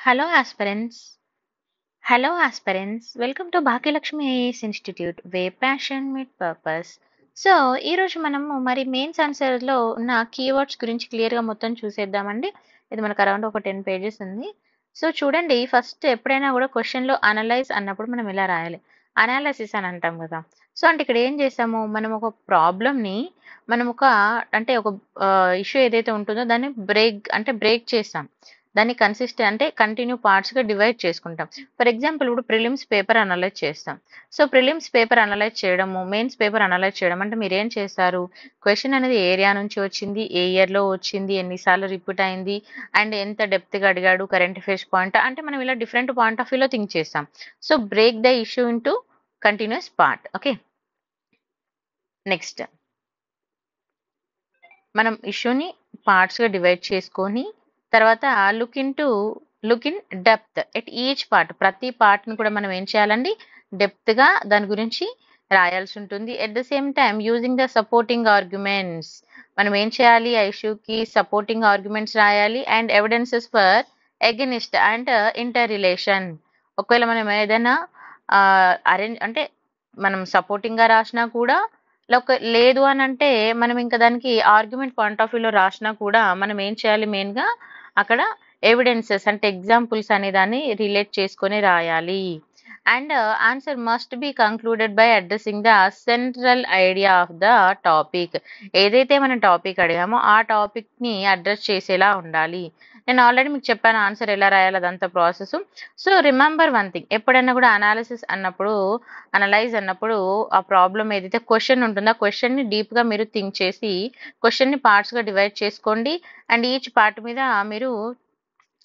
Hello aspirants. Hello aspirants. Welcome to Bhagyalakshmi IAS Institute where passion meet purpose. So ఈరోజు మనము మరి mains ఆన్సర్లో ఉన్న keywords గురించి క్లియర్గా మొత్తం చూసేద్దామండి. ఇది మనకు అరౌండ్ ఒక 10 పేజెస్ ఉంది. సో చూడండి, ఫస్ట్ ఎప్పుడైనా కూడా క్వశ్చన్లో అనలైజ్ అన్నప్పుడు మనం ఇలా రాయాలి. అనాలిసిస్ అని అంటాం కదా. సో అంటే ఇక్కడ ఏం చేసాము, మనం ఒక ప్రాబ్లమ్ని మనం ఒక అంటే ఒక ఇష్యూ ఏదైతే ఉంటుందో దాన్ని బ్రేక్ చేస్తాం. దాన్ని అంటే కంటిన్యూ పార్ట్స్గా డివైడ్ చేసుకుంటాం. ఫర్ ఎగ్జాంపుల్ ఇప్పుడు ప్రిలిమ్స్ పేపర్ అనలైజ్ చేస్తాం. సో ప్రిలిమ్స్ పేపర్ అనలైజ్ చేయడము, మెయిన్స్ పేపర్ అనలైజ్ చేయడం అంటే మీరు ఏం చేస్తారు, క్వశ్చన్ అనేది ఏరియా నుంచి వచ్చింది, ఏ ఇయర్లో వచ్చింది, ఎన్నిసార్లు రిపీట్ అయింది, అండ్ ఎంత డెప్త్గా అడిగాడు, కరెంట్ అఫైర్స్ పాయింట్ అంటే మనం ఇలా డిఫరెంట్ పాయింట్ ఆఫ్ వ్యూలో థింక్ చేస్తాం. So break the issue into continuous part. Okay, next మనం ఇష్యూని పార్ట్స్గా డివైడ్ చేసుకొని తర్వాత look in depth at each part. ప్రతి పార్ట్ని కూడా మనం ఏం చేయాలండి, డెప్త్గా దాని గురించి రాయాల్సి ఉంటుంది. At the same time using the supporting arguments, మనం ఏం చేయాలి, ఆ ఇష్యూకి సపోర్టింగ్ ఆర్గ్యుమెంట్స్ రాయాలి and evidences for against and inter relation. ఒకవేళ మనం ఏదైనా అంటే మనం సపోర్టింగ్గా రాసినా కూడా లేదు అని అంటే మనం ఇంకా దానికి ఆర్గ్యుమెంట్ పాయింట్ ఆఫ్ వ్యూలో రాసినా కూడా మనం ఏం చేయాలి, మెయిన్గా అక్కడ ఎవిడెన్సెస్ అంటే ఎగ్జాంపుల్స్ అనే దాన్ని రిలేట్ చేసుకొని రాయాలి. And answer must be concluded by addressing the central idea of the topic. ఏదైతే మనం టాపిక్ అడిగామో ఆ టాపిక్ని అడ్రస్ చేసేలా ఉండాలి. నేను ఆల్రెడీ మీకు చెప్పాను ఆన్సర్ ఎలా రాయాలి, అదంతా process. So remember one thing, ఎప్పుడైనా కూడా అనలైజ్ అన్నప్పుడు ఆ ప్రాబ్లం ఏదైతే క్వశ్చన్ ఉంటుందో ఆ క్వశ్చన్ని డీప్గా మీరు థింక్ చేసి క్వశ్చన్ని పార్ట్స్గా డివైడ్ చేసుకోండి అండ్ ఈచ్ పార్ట్ మీద మీరు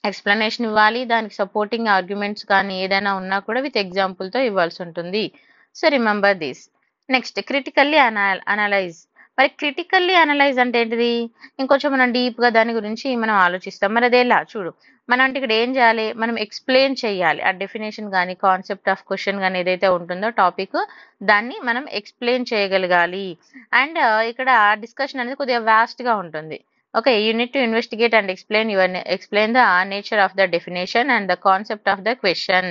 ఎక్స్ప్లెనేషన్ ఇవ్వాలి. దానికి సపోర్టింగ్ ఆర్గ్యుమెంట్స్ కానీ ఏదైనా ఉన్నా కూడా విత్ ఎగ్జాంపుల్తో ఇవ్వాల్సి ఉంటుంది. So remember this. Next critically analyse. మరి క్రిటికల్లీ అనలైజ్ అంటే ఏంటిది, ఇంకొంచెం మనం డీప్గా దాని గురించి మనం ఆలోచిస్తాం. మరి అదేలా చూడు, మనం అంటే ఇక్కడ ఏం చేయాలి, మనం ఎక్స్ప్లెయిన్ చేయాలి ఆ డెఫినేషన్ కానీ కాన్సెప్ట్ ఆఫ్ క్వశ్చన్ కానీ ఏదైతే ఉంటుందో టాపిక్, దాన్ని మనం ఎక్స్ప్లెయిన్ చేయగలగాలి. అండ్ ఇక్కడ డిస్కషన్ అనేది కొద్దిగా వాస్ట్గా ఉంటుంది. Okay, you need to investigate and explain the nature of the definition and the concept of the question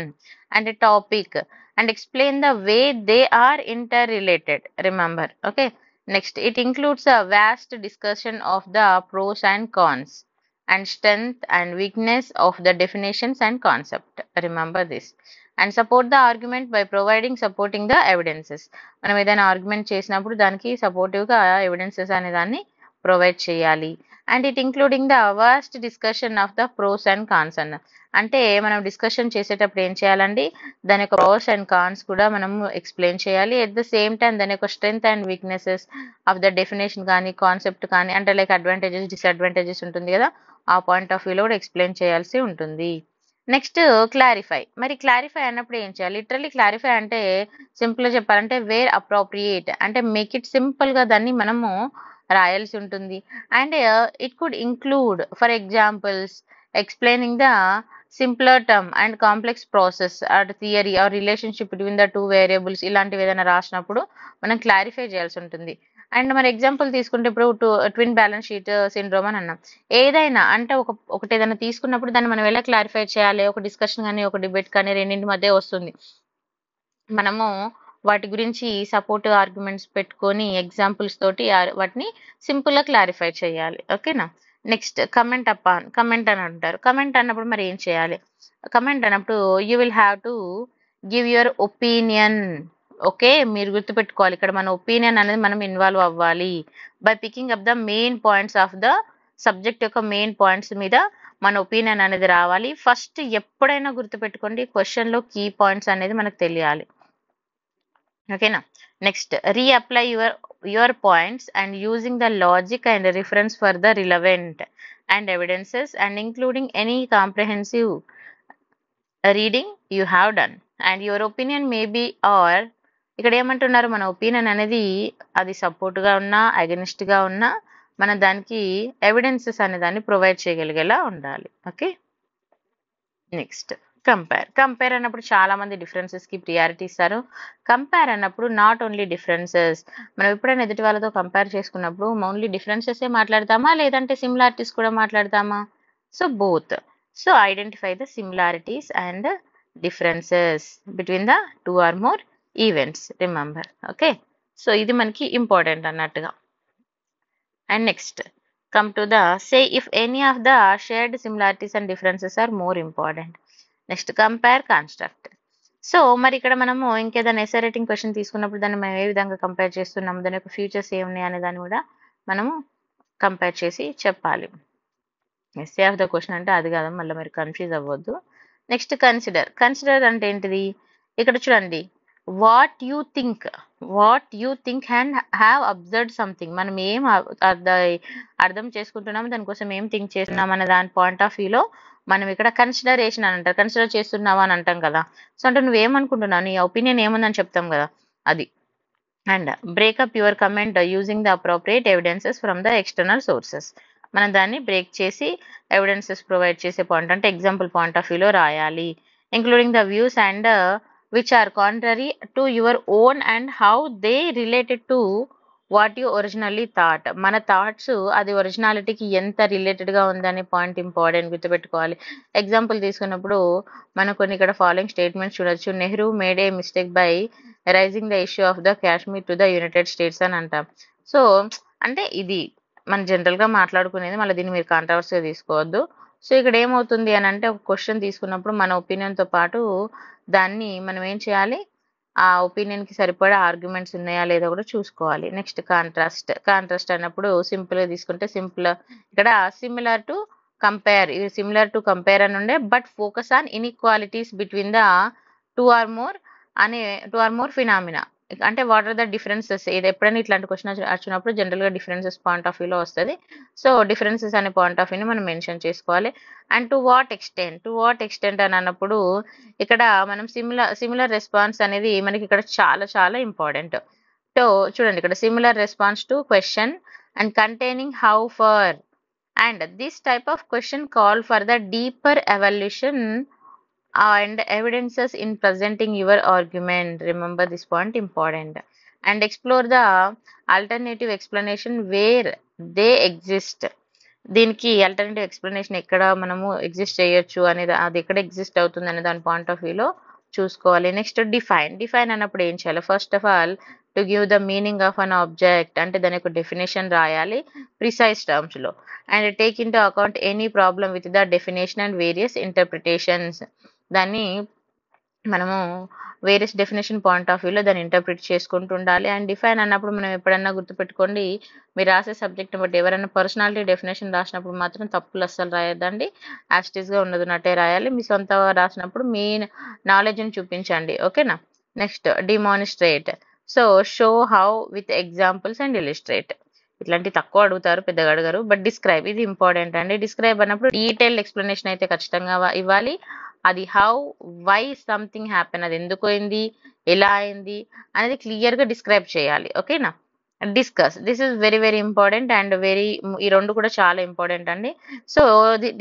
and the topic and explain the way they are interrelated. Remember, okay. Next, it includes a vast discussion of the pros and cons and strength and weakness of the definitions and concept. Remember this. And support the argument by supporting the evidences. మనం ఏదైనా argument చేసినప్పుడు దానికి సపోర్టివ్గా evidences అనే దాన్ని provide చేయాలి. And it including the vast discussion of the pros and cons అంటే మనం డిస్కషన్ చేసేటప్పుడు ఏం చేయాలండి, దాని యొక్క ప్రోస్ అండ్ కాన్స్ కూడా మనం ఎక్స్ప్లెయిన్ చేయాలి. ఎట్ ద సేమ్ టైం దాని యొక్క strength and weaknesses of the definition కానీ కాన్సెప్ట్ కానీ అంటే లైక్ అడ్వాంటేజెస్ డిసడ్వాంటేజెస్ ఉంటుంది కదా, ఆ పాయింట్ ఆఫ్ వ్యూలో కూడా ఎక్స్ప్లెయిన్ చేయాల్సి ఉంటుంది. Next clarify. మరి క్లారిఫై అన్నప్పుడు ఏం చేయాలి, లిటరల్లీ క్లారిఫై అంటే సింపుల్గా చెప్పాలంటే వేర్ అప్రోప్రియేట్ అంటే మేక్ ఇట్ సింపుల్గా దాన్ని మనము రాయాల్సి ఉంటుంది. And it could include for examples explaining the simpler term and complex process or theory or relationship between the two variables, ఇలాంటివి ఏదైనా రాసినప్పుడు మనం క్లారిఫై చేయాల్సి ఉంటుంది. అండ్ మరి ఎగ్జాంపుల్ తీసుకుంటే ఇప్పుడు ట్విన్ బ్యాలెన్స్ షీట్ సిండ్రోమ్ అని అన్నాం. ఏదైనా అంటే ఒకటి ఏదైనా తీసుకున్నప్పుడు దాన్ని మనం ఎలా క్లారిఫై చేయాలి, ఒక డిస్కషన్ కానీ ఒక డిబేట్ కానీ రెండింటి మధ్య వస్తుంది. మనము వాటి గురించి సపోర్ట్ ఆర్గ్యుమెంట్స్ పెట్టుకొని ఎగ్జాంపుల్స్ తోటి వాటిని సింపుల్గా క్లారిఫై చేయాలి. ఓకేనా. నెక్స్ట్ కమెంట్ అని అంటారు. కమెంట్ అన్నప్పుడు మరి ఏం చేయాలి, కమెంట్ అన్నప్పుడు you will have to give your opinion. Okay, మీరు గుర్తుపెట్టుకోవాలి ఇక్కడ మన ఒపీనియన్ అనేది మనం ఇన్వాల్వ్ అవ్వాలి by picking up the main points of the subject యొక్క మెయిన్ పాయింట్స్ మీద మన ఒపీనియన్ అనేది రావాలి. ఫస్ట్ ఎప్పుడైనా గుర్తుపెట్టుకోండి, క్వశ్చన్లో కీ పాయింట్స్ అనేది మనకు తెలియాలి. ఓకేనా. Next reapply your points and using the logic and reference for the relevant and evidences and including any comprehensive reading you have done and your opinion maybe or. ఇక్కడ ఏమంటున్నారు, మన ఒపీనియన్ అనేది అది సపోర్ట్గా ఉన్నా అగెనిస్ట్గా ఉన్నా మన దానికి ఎవిడెన్సెస్ అనే దాన్ని ప్రొవైడ్ చేయగలిగేలా ఉండాలి. ఓకే. నెక్స్ట్ కంపేర్ అన్నప్పుడు చాలా మంది డిఫరెన్సెస్ కి ప్రియారిటీ ఇస్తారు. కంపేర్ అన్నప్పుడు నాట్ ఓన్లీ డిఫరెన్సెస్, మనం ఎప్పుడైనా ఎదుటి వాళ్ళతో కంపేర్ చేసుకున్నప్పుడు ఓన్లీ డిఫరెన్సెస్ మాట్లాడతామా లేదంటే సిమిలారిటీస్ కూడా మాట్లాడతామా? So both. So identify the similarities and differences between the two or more events remember. Okay, so ఇది మనకి ఇంపార్టెంట్ అన్నట్టుగా. And next come to the say if any of the shared similarities and differences are more important. Next compare construct. So మరి ఇక్కడ మనము ఇంకేదైనా SA writing question తీసుకున్నప్పుడు దాన్ని మనం ఏ విధంగా కంపేర్ చేస్తున్నాము, దాని యొక్క ఫ్యూచర్స్ ఏమున్నాయి అనే దాన్ని కూడా మనము కంపేర్ చేసి చెప్పాలి. ఎస్ఏ ఆఫ్ ద క్వశ్చన్ అంటే అది కాదు, మళ్ళీ మీరు కన్ఫ్యూజ్ అవ్వద్దు. Next consider. కన్సిడర్ అంటే ఏంటిది, ఇక్కడ చూడండి, what you think and have observed something. మనం ఏం అర్థం చేసుకుంటున్నాము, దానికోసం ఏం థింక్ చేస్తున్నాం అనే దాని పాయింట్ ఆఫ్ వ్యూలో మనం ఇక్కడ కన్సిడరేషన్ అని అంటారు. కన్సిడర్ చేస్తున్నావా అని అంటాం కదా. సో అంటే నువ్వేమనుకుంటున్నావు, నీ ఒపీనియన్ ఏముందని చెప్తాం కదా, అది. And breakup your comment using the appropriate evidences from the external sources. మనం దాన్ని బ్రేక్ చేసి ఎవిడెన్సెస్ ప్రొవైడ్ చేసే పాయింట్ అంటే ఎగ్జాంపుల్ పాయింట్ ఆఫ్ వ్యూలో రాయాలి. Including the views and which are contrary to your own and how they related to what you originally thought. మన thoughts అది ఒరిజినాలిటీకి ఎంత రిలేటెడ్గా ఉందనే పాయింట్ ఇంపార్టెంట్ గుర్తుపెట్టుకోవాలి. ఎగ్జాంపుల్ తీసుకున్నప్పుడు మనం కొన్ని ఇక్కడ ఫాలోయింగ్ స్టేట్మెంట్స్ చూడొచ్చు. Nehru made a mistake by raising the issue of the Kashmir to the United States అని అంటాం. సో అంటే ఇది మనం జనరల్గా మాట్లాడుకునేది, మళ్ళీ దీన్ని మీరు కాంట్రవర్సీగా తీసుకోవద్దు. సో ఇక్కడ ఏమవుతుంది అని అంటే, ఒక క్వశ్చన్ తీసుకున్నప్పుడు మన ఒపీనియన్తో పాటు దాన్ని మనం ఏం చేయాలి, ఆ ఒపీనియన్కి సరిపడా ఆర్గ్యుమెంట్స్ ఉన్నాయా లేదా కూడా చూసుకోవాలి. Next contrast. కాంట్రాస్ట్ అన్నప్పుడు సింపుల్గా తీసుకుంటే సింపుల్, ఇక్కడ సిమిలర్ టు కంపేర్, ఇది సిమిలర్ టు కంపేర్ అని ఉండే, but focus on inequalities between the two or more phenomena. అంటే వాట్ ఆర్ ద డిఫరెన్సెస్, ఇది ఎప్పుడైనా ఇట్లాంటి క్వశ్చన్ వచ్చినప్పుడు జనరల్గా డిఫరెన్సెస్ పాయింట్ ఆఫ్ వ్యూలో వస్తుంది. సో డిఫరెన్సెస్ అనే పాయింట్ ఆఫ్ వ్యూని మనం మెన్షన్ చేసుకోవాలి. అండ్ టు వాట్ ఎక్స్టెంట్ అని అన్నప్పుడు ఇక్కడ మనం సిమిలర్ రెస్పాన్స్ అనేది మనకి ఇక్కడ చాలా చాలా ఇంపార్టెంట్. సో చూడండి, ఇక్కడ similar response to question and containing how for, and this type of question call for the deeper evaluation and evidences in presenting your argument. Remember this point important. And explore the alternative explanation where they exist. దీనికి alternative explanation ఎక్కడ మనము exist చేయొచ్చు అనేది, అది ఎక్కడ exist అవుతుంది అనే దాని పాయింట్ ఆఫ్ వ్యూలో చూసుకోవాలి. నెక్స్ట్ డిఫైన్ అన్నప్పుడు ఏం చేయాలి, first of all to give the meaning of an object, అంటే దాని యొక్క డెఫినేషన్ రాయాలి ప్రిసైజ్ టర్మ్స్లో. And take into account any problem with the definition and various interpretations. దాన్ని మనము వేరియస్ డెఫినేషన్ పాయింట్ ఆఫ్ వ్యూలో దాన్ని ఇంటర్ప్రిట్ చేసుకుంటూ ఉండాలి. అండ్ డిఫైన్ అన్నప్పుడు మనం ఎప్పుడన్నా గుర్తుపెట్టుకోండి, మీరు రాసే సబ్జెక్ట్ని బట్టి ఎవరైనా పర్సనాలిటీ డెఫినేషన్ రాసినప్పుడు మాత్రం తప్పులు అస్సలు రాయొద్దండి, యాస్టిస్గా ఉన్నట్టే రాయాలి. మీ సొంత రాసినప్పుడు మీ నాలెడ్జ్ని చూపించండి, ఓకేనా. Next demonstrate. So show how with examples and illustrate. ఇట్లాంటి తక్కువ అడుగుతారు, పెద్దగా అడగరు. బట్ డిస్క్రైబ్, ఇది ఇంపార్టెంట్ అండి. డిస్క్రైబ్ అన్నప్పుడు డీటెయిల్ ఎక్స్ప్లెనేషన్ అయితే ఖచ్చితంగా ఇవ్వాలి. అది హౌ, వై సంథింగ్ హ్యాపెన్, అది ఎందుకు అయింది, ఎలా అయింది అనేది క్లియర్గా డిస్క్రైబ్ చేయాలి, ఓకేనా. Discuss, this is very very important and ఈ రెండు కూడా చాలా ఇంపార్టెంట్ అండి. సో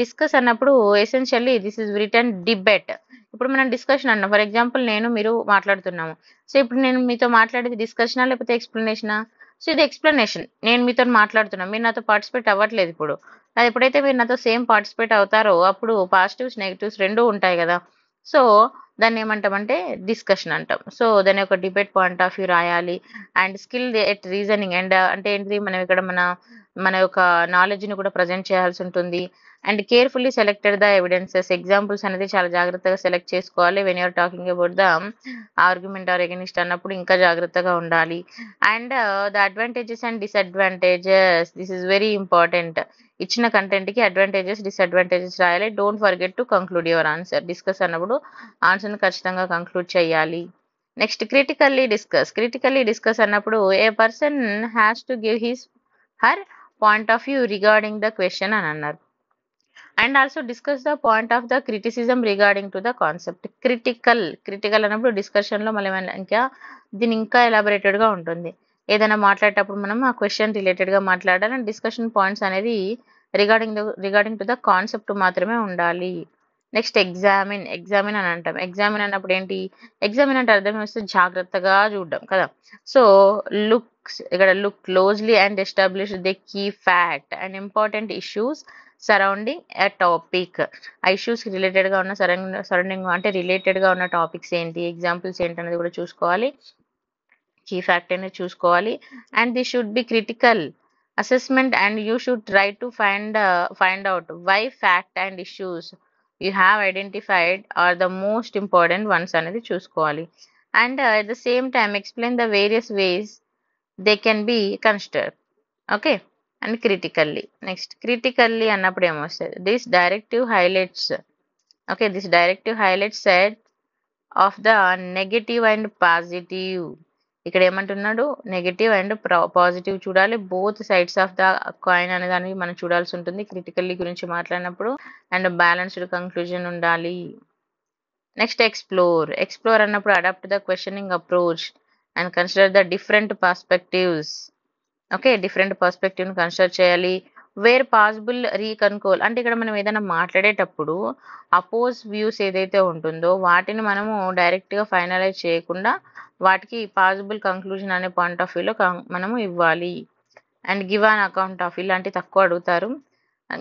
డిస్కస్ అన్నప్పుడు essentially this is return debate. ఇప్పుడు మనం డిస్కషన్ అన్నాం, ఫర్ ఎగ్జాంపుల్ నేను మీరు మాట్లాడుతున్నాము. సో ఇప్పుడు నేను మీతో మాట్లాడేది డిస్కషనా లేకపోతే ఎక్స్ప్లెనేషనా? సో ఇది ఎక్స్ప్లెనేషన్, నేను మీతో మాట్లాడుతున్నాను, మీరు నాతో పార్టిసిపేట్ అవ్వట్లేదు. ఇప్పుడు అది ఎప్పుడైతే మీరు నాతో సేమ్ పార్టిసిపేట్ అవుతారో అప్పుడు పాజిటివ్స్ నెగిటివ్స్ రెండూ ఉంటాయి కదా. సో దాన్ని ఏమంటామంటే డిస్కషన్ అంటాం. సో దాని యొక్క డిబేట్ పాయింట్ ఆఫ్ వ్యూ రాయాలి. And skill at reasoning, and అంటే ఏంటిది, మనం ఇక్కడ మన యొక్క నాలెడ్జ్ని కూడా ప్రజెంట్ చేయాల్సి ఉంటుంది. And carefully selected the evidences, examples అనేది చాలా జాగ్రత్తగా సెలెక్ట్ చేసుకోవాలి. When you're talking about the argument or against అన్నప్పుడు ఇంకా జాగ్రత్తగా ఉండాలి. And the advantages and disadvantages, this is very important. ఇచ్చిన కంటెంట్కి అడ్వాంటేజెస్ డిసడ్వాంటేజెస్ రాయాలి. Don't forget to conclude your answer. Discuss అన్నప్పుడు ఆన్సర్ని ఖచ్చితంగా కంక్లూడ్ చేయాలి. నెక్స్ట్ క్రిటికల్లీ డిస్కస్ అన్నప్పుడు a person has to give her point of view regarding the question అని అన్నారు. And also discuss the point of the criticism regarding to the concept. Critical అన్నప్పుడు డిస్కషన్లో మళ్ళీ దీని ఇంకా ఎలాబొరేటెడ్గా ఉంటుంది. ఏదైనా మాట్లాడేటప్పుడు మనం ఆ క్వశ్చన్ రిలేటెడ్గా మాట్లాడాలి. అండ్ డిస్కషన్ పాయింట్స్ అనేది రిగార్డింగ్ టు ద కాన్సెప్ట్ మాత్రమే ఉండాలి. నెక్స్ట్ ఎగ్జామిన్ అని అంటాం. ఎగ్జామిన్ అన్నప్పుడు ఏంటి, ఎగ్జామిన్ అంటే అర్థం వస్తే జాగ్రత్తగా చూడడం కదా. So look closely and establish the key fact and important issues surrounding a topic. ఆ ఇష్యూస్ రిలేటెడ్గా ఉన్న సరౌండింగ్ అంటే రిలేటెడ్గా ఉన్న టాపిక్స్ ఏంటి, ఎగ్జాంపుల్స్ ఏంటి అనేది కూడా చూసుకోవాలి. కీ ఫ్యాక్ట్ అనేది చూసుకోవాలి. And this should be critical assessment and you should try to find out why fact and issues you have identified are the most important ones అనేది చూసుకోవాలి. And at the same time explain the various ways they can be consider. Okay. And critically, next critically అన్నప్పుడు ఏమొస్తుంది, this directive highlights, okay, this directive highlights set of the negative and positive. ఇక్కడ ఏమంటున్నాడు, negative and positive చూడాలి, both sides of the coin అనే దాన్ని మనం చూడాల్సి ఉంటుంది క్రిటికల్లీ గురించి మాట్లాడినప్పుడు. అండ్ బ్యాలెన్స్డ్ కంక్లూజన్ ఉండాలి. నెక్స్ట్ ఎక్స్ప్లోర్ అన్నప్పుడు adapt the questioning approach and consider the different perspectives. Okay, different పర్స్పెక్టివ్ని కన్సిడర్ చేయాలి. వేర్ పాసిబుల్ రీకన్కోల్ అంటే ఇక్కడ మనం ఏదైనా మాట్లాడేటప్పుడు అపోజ్ వ్యూస్ ఏదైతే ఉంటుందో వాటిని మనము డైరెక్ట్గా ఫైనలైజ్ చేయకుండా వాటికి పాసిబుల్ కంక్లూజన్ అనే పాయింట్ ఆఫ్ వ్యూలో మనము ఇవ్వాలి. And give an account of, ఇలాంటి తక్కువ అడుగుతారు.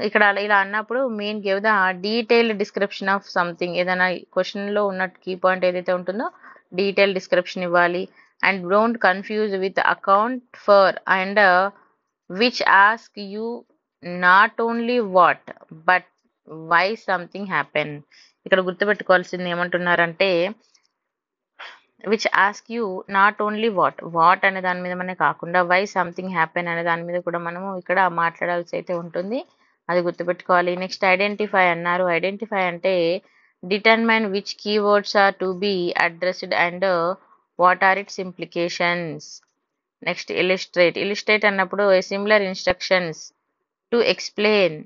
ఇక్కడ ఇలా అన్నప్పుడు main give the detailed description of something, ఏదైనా క్వశ్చన్లో ఉన్న కీ పాయింట్ ఏదైతే ఉంటుందో డీటెయిల్ డిస్క్రిప్షన్ ఇవ్వాలి. And don't confuse with account for and which ask you not only what but why something happen. ఇక్కడ గుర్తుపెట్టుకోవాల్సింది ఏమంటున్నారంటే which ask you not only what అనే దాని మీద మనమే కాకుండా వై సంథింగ్ హ్యాపెన్ అనే దాని మీద కూడా మనము ఇక్కడ మాట్లాడాల్సి అయితే ఉంటుంది, అది గుర్తుపెట్టుకోవాలి. నెక్స్ట్ ఐడెంటిఫై అన్నారు. ఐడెంటిఫై అంటే determine which keywords are to be addressed and what are its implications. Next illustrate అన్నప్పుడు similar instructions to explain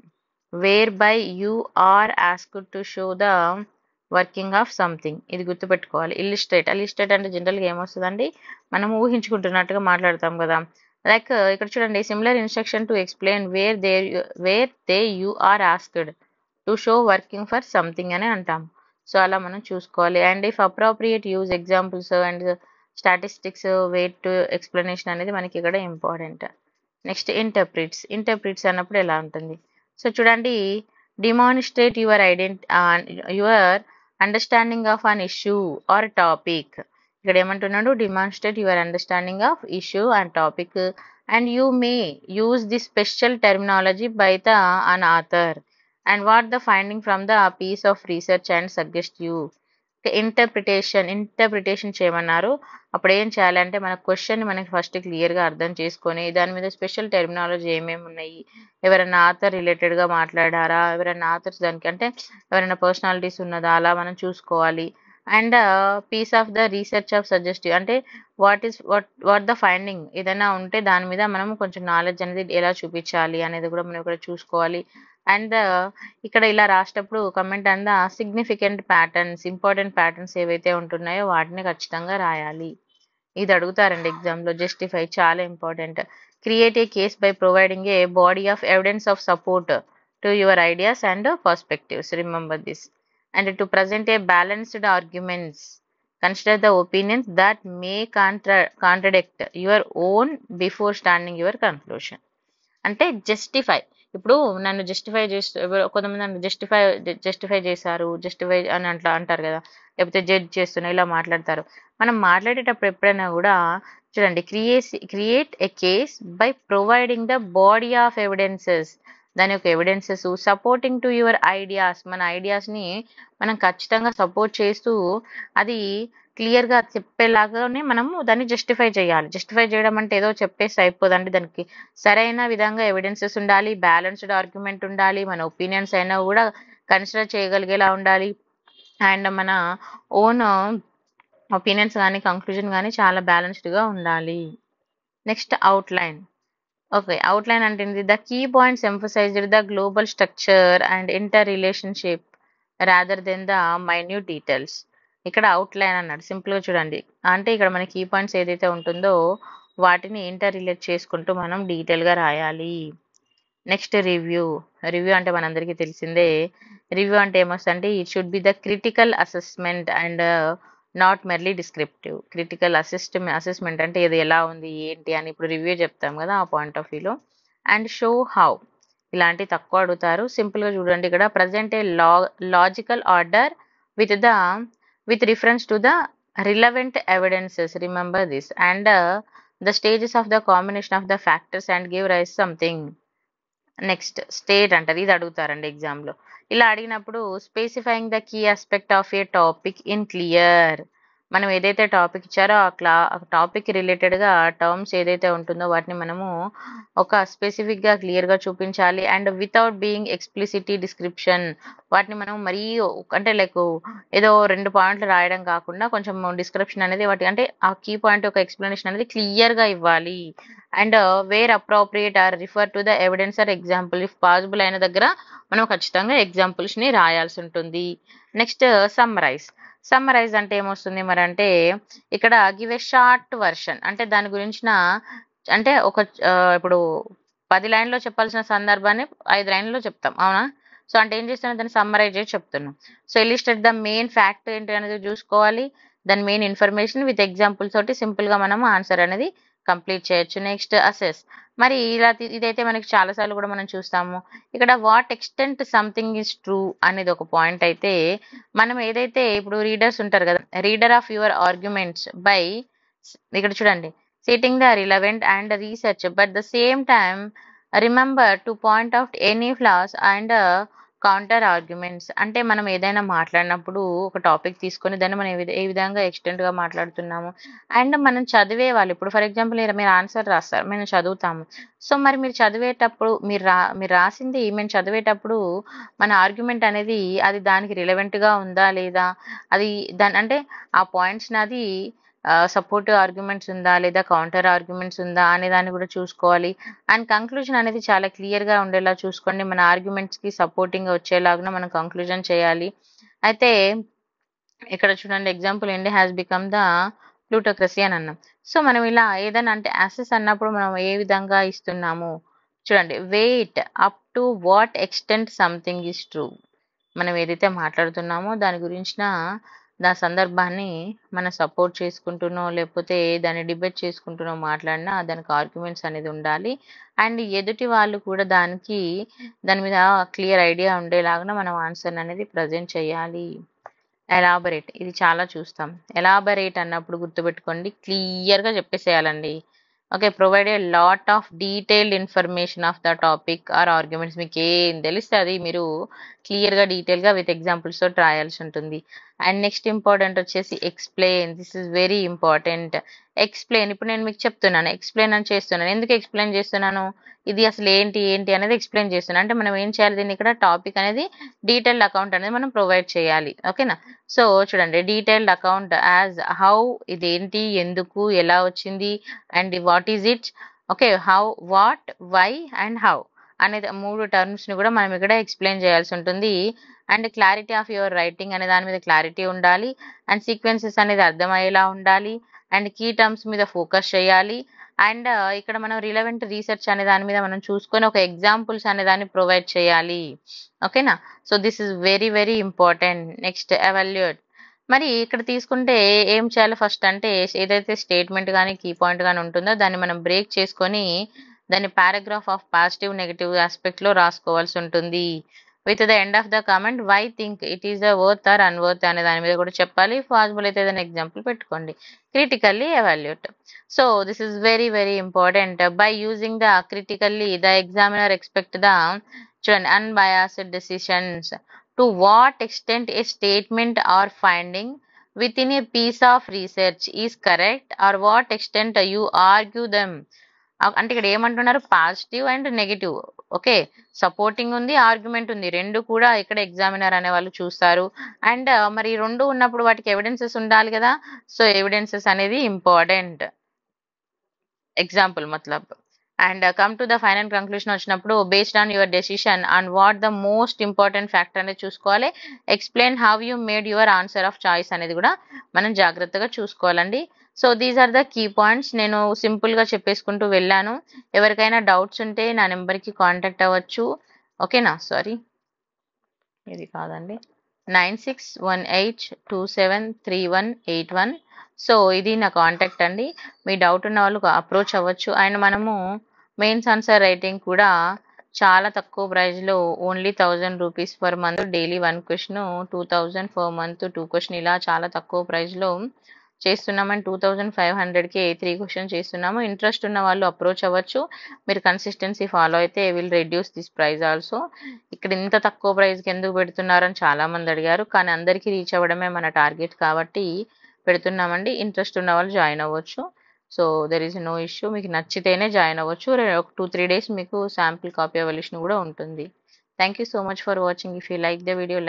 whereby you are asked to show the working of something. ఇది గుర్తుపెట్టుకోవాలి. Illustrate అంటే జనరల్గా ఏమొస్తుందండి, మనం ఊహించుకుంటున్నట్టుగా మాట్లాడతాం కదా. Like ఇక్కడ చూడండి, similar instruction to explain where they you are asked to show working for something అని అంటాం. సో అలా మనం చూసుకోవాలి. And if appropriate use examples and statistics weight to explanation అనేది మనకి ఇక్కడ ఇంపార్టెంట్. నెక్స్ట్ ఇంటర్ప్రిట్స్ అన్నప్పుడు ఎలా ఉంటుంది, సో చూడండి, demonstrate your understanding of an issue or topic. ఇక్కడ ఏమంటున్నాడు, demonstrate your understanding of issue and topic and you may use the special terminology by the an author and what the finding from the piece of research and suggest you. Interpretation చేయమన్నారు. అప్పుడు ఏం చేయాలంటే మన question మనకి first క్లియర్గా అర్థం చేసుకొని దాని మీద స్పెషల్ టెర్మినాలజీ ఏమేమి ఉన్నాయి, ఎవరైనా ఆథర్ రిలేటెడ్గా మాట్లాడారా, ఎవరైనా ఆథర్స్ దానికి అంటే ఎవరైనా పర్సనాలిటీస్ ఉన్నదా, అలా మనం చూసుకోవాలి. And piece of the research of suggestive అంటే వాట్ ద ఫైండింగ్ ఏదైనా ఉంటే దాని మీద మనం కొంచెం నాలెడ్జ్ అనేది ఎలా చూపించాలి అనేది కూడా మనం ఇక్కడ చూసుకోవాలి. అండ్ ఇక్కడ ఇలా రాసేటప్పుడు comment and the significant patterns, important patterns ఏవైతే ఉంటున్నాయో వాటిని ఖచ్చితంగా రాయాలి. ఇది అడుగుతారండి ఎగ్జామ్లో. జస్టిఫై చాలా important. Create a case by providing a body of evidence of support to your ideas and perspectives. Remember this. And to present A balanced arguments, consider the opinions that may contradict your own before standing your conclusion. అంటే justify, ఇప్పుడు నన్ను justify చేస్తూ కొంతమంది నన్ను justify చేశారు, justify అని అట్లా అంటారు కదా, లేకపోతే జడ్జ్ చేస్తున్నా ఇలా మాట్లాడతారు. మనం మాట్లాడేటప్పుడు ఎప్పుడైనా కూడా చూడండి, create a case by providing the body of evidences, దాని యొక్క evidences supporting to your ideas, మన ఐడియాస్ని మనం ఖచ్చితంగా సపోర్ట్ చేస్తూ అది క్లియర్గా చెప్పేలాగానే మనము దాన్ని జస్టిఫై చేయాలి. జస్టిఫై చేయడం అంటే ఏదో చెప్పేసి అయిపోదండి, దానికి సరైన విధంగా ఎవిడెన్సెస్ ఉండాలి, బ్యాలెన్స్డ్ ఆర్గ్యుమెంట్ ఉండాలి, మన ఒపీనియన్స్ అయినా కూడా కన్సిడర్ చేయగలిగేలా ఉండాలి. అండ్ మన ఓన్ ఒపీనియన్స్ కానీ కంక్లూజన్ కానీ చాలా బ్యాలెన్స్డ్గా ఉండాలి. Next outline. ఓకే, అవుట్లైన్ అంటే the key points emphasized the global structure and inter relationship rather than the minute details. ఇక్కడ అవుట్లైన్ అన్నాడు, సింపుల్గా చూడండి, అంటే ఇక్కడ మన కీ పాయింట్స్ ఏదైతే ఉంటుందో వాటిని ఇంటర్ రిలేట్ చేసుకుంటూ మనం డీటెయిల్గా రాయాలి. నెక్స్ట్ రివ్యూ అంటే మనందరికీ తెలిసిందే. రివ్యూ అంటే ఏమొస్తుందంటే it should be the critical assessment and not merely descriptive. Critical assessment అంటే ఇది ఎలా ఉంది ఏంటి అని ఇప్పుడు రివ్యూ చెప్తాం కదా, ఆ పాయింట్ ఆఫ్ వ్యూలో. అండ్ షో హౌ, ఇలాంటి తక్కువ అడుగుతారు. సింపుల్గా చూడండి, ఇక్కడ present A logical order with the with reference to the relevant evidences, remember this, and the stages of the combination of the factors and give rise something. Next state అంటారు, ఇది అడుగుతారండి ఎగ్జామ్లో. ఇలా అడిగినప్పుడు specifying the key aspect of a topic in clear, మనం ఏదైతే topic ఇచ్చారో ఆ టాపిక్ రిలేటెడ్గా టర్మ్స్ ఏదైతే ఉంటుందో వాటిని మనము ఒక స్పెసిఫిక్గా క్లియర్గా చూపించాలి. అండ్ వితౌట్ బీయింగ్ ఎక్స్ప్లిసిటీ డిస్క్రిప్షన్, వాటిని మనం మరీ అంటే లైక్ ఏదో 2 పాయింట్లు రాయడం కాకుండా కొంచెం డిస్క్రిప్షన్ అనేది వాటి అంటే ఆ కీ పాయింట్ యొక్క ఎక్స్ప్లెనేషన్ అనేది క్లియర్గా ఇవ్వాలి. And where appropriate or refer to the evidence or example, if possible అయిన దగ్గర మనం ఖచ్చితంగా ఎగ్జాంపుల్స్ని రాయాల్సి ఉంటుంది. నెక్స్ట్ సమ్మరైజ్ అంటే ఏమొస్తుంది మరి అంటే ఇక్కడ గివ్ ఏ షార్ట్ వర్షన్, అంటే దాని గురించిన అంటే ఒక ఇప్పుడు 10 లైన్లో చెప్పాల్సిన సందర్భాన్ని 5 లైన్లో చెప్తాం, అవునా? సో అంటే ఏం చేస్తున్నాం, దాన్ని సమ్మరైజ్ చేసి చెప్తున్నాం. So illustrate the main fact ఏంటి అనేది చూసుకోవాలి, దాని మెయిన్ ఇన్ఫర్మేషన్ విత్ ఎగ్జాంపుల్ తోటి సింపుల్గా మనం ఆన్సర్ అనేది కంప్లీట్ చేయొచ్చు. నెక్స్ట్ అసెస్, మరి ఇలా ఇదైతే మనకి చాలాసార్లు కూడా మనం చూస్తాము. ఇక్కడ what extent something is true అనేది ఒక పాయింట్ అయితే, మనం ఏదైతే ఇప్పుడు రీడర్స్ ఉంటారు కదా, reader of your arguments by, ఇక్కడ చూడండి, sitting the relevant and research but the same time remember to point out any floss and counter arguments, అంటే మనం ఏదైనా మాట్లాడినప్పుడు ఒక టాపిక్ తీసుకొని దాన్ని మనం ఏ విధంగా ఎక్స్టెంట్గా మాట్లాడుతున్నాము, అండ్ మనం చదివే వాళ్ళు ఇప్పుడు ఫర్ ఎగ్జాంపుల్ మీరు ఆన్సర్ రాస్తారు, మేము చదువుతాము. సో మరి మీరు చదివేటప్పుడు మీరు రాసింది మేము చదివేటప్పుడు మన ఆర్గ్యుమెంట్ అనేది అది దానికి రిలవెంట్గా ఉందా లేదా, అది దాని అంటే ఆ పాయింట్స్ నాది సపోర్టివ్ ఆర్గ్యుమెంట్స్ ఉందా లేదా కౌంటర్ ఆర్గ్యుమెంట్స్ ఉందా అనే దాన్ని కూడా చూసుకోవాలి. అండ్ కంక్లూజన్ అనేది చాలా క్లియర్గా ఉండేలా చూసుకోండి, మన ఆర్గ్యుమెంట్స్కి సపోర్టింగ్గా వచ్చేలాగా మనం కంక్లూజన్ చేయాలి. అయితే ఇక్కడ చూడండి example, India has become the plutocracy అని అన్నాం. సో మనం ఇలా ఏదైనా అంటే యాసెస్ అన్నప్పుడు మనం ఏ విధంగా ఇస్తున్నాము చూడండి, weight up to what extent something is true, మనం ఏదైతే మాట్లాడుతున్నామో దాని గురించిన దాని సందర్భాన్ని మనం సపోర్ట్ చేసుకుంటున్నాం లేకపోతే దాన్ని డిబేట్ చేసుకుంటున్నాం మాట్లాడినా దానికి ఆర్గ్యుమెంట్స్ అనేది ఉండాలి. అండ్ ఎదుటి వాళ్ళు కూడా దాని మీద క్లియర్ ఐడియా ఉండేలాగా మనం ఆన్సర్ అనేది ప్రజెంట్ చేయాలి. ఎలాబరేట్, ఇది చాలా చూస్తాం. ఎలాబరేట్ అన్నప్పుడు గుర్తుపెట్టుకోండి, క్లియర్గా చెప్పేసేయాలండి. Okay, provide a lot of detailed information of the topic or arguments, మీకు ఏం తెలిస్తే అది మీరు క్లియర్గా డీటెయిల్గా విత్ ఎగ్జాంపుల్స్ తోటి రాయాల్సి ఉంటుంది. అండ్ నెక్స్ట్ ఇంపార్టెంట్ వచ్చేసి explain, this is very important. Explain, ఇప్పుడు నేను మీకు చెప్తున్నాను, ఎక్స్ప్లెయిన్ అని చేస్తున్నాను, ఎందుకు ఎక్స్ప్లెయిన్ చేస్తున్నాను, ఇది అసలు ఏంటి అనేది ఎక్స్ప్లెయిన్ చేస్తున్నాను. అంటే మనం ఏం చేయాలి, దీన్ని ఇక్కడ టాపిక్ అనేది డీటెయిల్డ్ అకౌంట్ అనేది మనం ప్రొవైడ్ చేయాలి. ఓకేనా? సో చూడండి, డీటెయిల్డ్ అకౌంట్ యాజ్ హౌ, ఇదేంటి, ఎందుకు, ఎలా వచ్చింది, and what is it, okay, how, what, why and how అనేది 3 టర్మ్స్ని కూడా మనం ఇక్కడ ఎక్స్ప్లెయిన్ చేయాల్సి ఉంటుంది. And clarity of your writing అనే దాని మీద క్లారిటీ ఉండాలి, అండ్ సీక్వెన్సెస్ అనేది అర్థమయ్యేలా ఉండాలి, అండ్ కీ టర్మ్స్ మీద ఫోకస్ చేయాలి. అండ్ ఇక్కడ మనం రిలవెంట్ రీసెర్చ్ అనే దాని మీద మనం చూసుకొని ఒక ఎగ్జాంపుల్స్ అనే దాన్ని ప్రొవైడ్ చేయాలి. ఓకేనా? So this is very very important. Next evaluate, మరి ఇక్కడ తీసుకుంటే ఏం చేయాలి ఫస్ట్ అంటే, ఏదైతే స్టేట్మెంట్ కానీ కీ పాయింట్ కానీ ఉంటుందో దాన్ని మనం బ్రేక్ చేసుకొని దాన్ని పారాగ్రాఫ్ ఆఫ్ పాజిటివ్ నెగిటివ్ ఆస్పెక్ట్లో రాసుకోవాల్సి ఉంటుంది. With the end of the comment why think it is a worth or unworth అనే దాని మీద కూడా చెప్పాలి. పాసిబుల్ అయితే ఏదైనా ఎగ్జాంపుల్ పెట్టుకోండి. Critically evaluate, so this is very very important. By using the critically the examiner expect the చూడండి unbiased decisions. To what extent a statement or finding within a piece of research is correct or what extent you argue them. అంటే ఇక్కడ ఏమంటున్నారు, positive and negative, okay, supporting ఉంది, argument ఉంది, రెండు కూడా ఇక్కడ examiner అనే వాళ్ళు చూస్తారు. అండ్ మరి రెండు ఉన్నప్పుడు వాటికి ఎవిడెన్సెస్ ఉండాలి కదా, సో ఎవిడెన్సెస్ అనేది ఇంపార్టెంట్. ఎగ్జాంపుల్ మతలబ్. And come to the final conclusion వచ్చినప్పుడు based on your decision on what the most important factor అనేది చూసుకోవాలి. Explain how you made your answer of choice అనేది కూడా మనం జాగ్రత్తగా చూసుకోవాలండి. So these are the key points. నేను సింపుల్గా చెప్పేసుకుంటూ వెళ్ళాను. ఎవరికైనా డౌట్స్ ఉంటే నా నెంబర్కి కాంటాక్ట్ అవ్వచ్చు. ఓకేనా? సారీ, ఇది కాదండి, 9618273181. సో ఇది నా కాంటాక్ట్ అండి. మీ డౌట్ ఉన్న వాళ్ళు అప్రోచ్ అవ్వచ్చు. అండ్ మనము మెయిన్స్ ఆన్సర్ రైటింగ్ కూడా చాలా తక్కువ ప్రైస్లో only 1000 rupees per month, daily 1 question, 2000 per month 2 question, ఇలా చాలా తక్కువ ప్రైస్లో చేస్తున్నామని 2500కే 3 క్వశ్చన్ చేస్తున్నాము. ఇంట్రెస్ట్ ఉన్న వాళ్ళు అప్రోచ్ అవ్వచ్చు. మీరు కన్సిస్టెన్సీ ఫాలో అయితే will reduce this price also. ఇక్కడ ఇంత తక్కువ ప్రైస్కి ఎందుకు పెడుతున్నారని చాలా మంది అడిగారు, కానీ అందరికీ రీచ్ అవ్వడమే మన టార్గెట్ కాబట్టి పెడుతున్నామండి. ఇంట్రెస్ట్ ఉన్న వాళ్ళు జాయిన్ అవ్వచ్చు. So there is no issue. మీకు నచ్చితేనే జాయిన్ అవ్వచ్చు. ఒక 2-3 డేస్ మీకు శాంపిల్ కాపీ అవల్యూషన్ కూడా ఉంటుంది. Thank you so much for watching. If you like the video,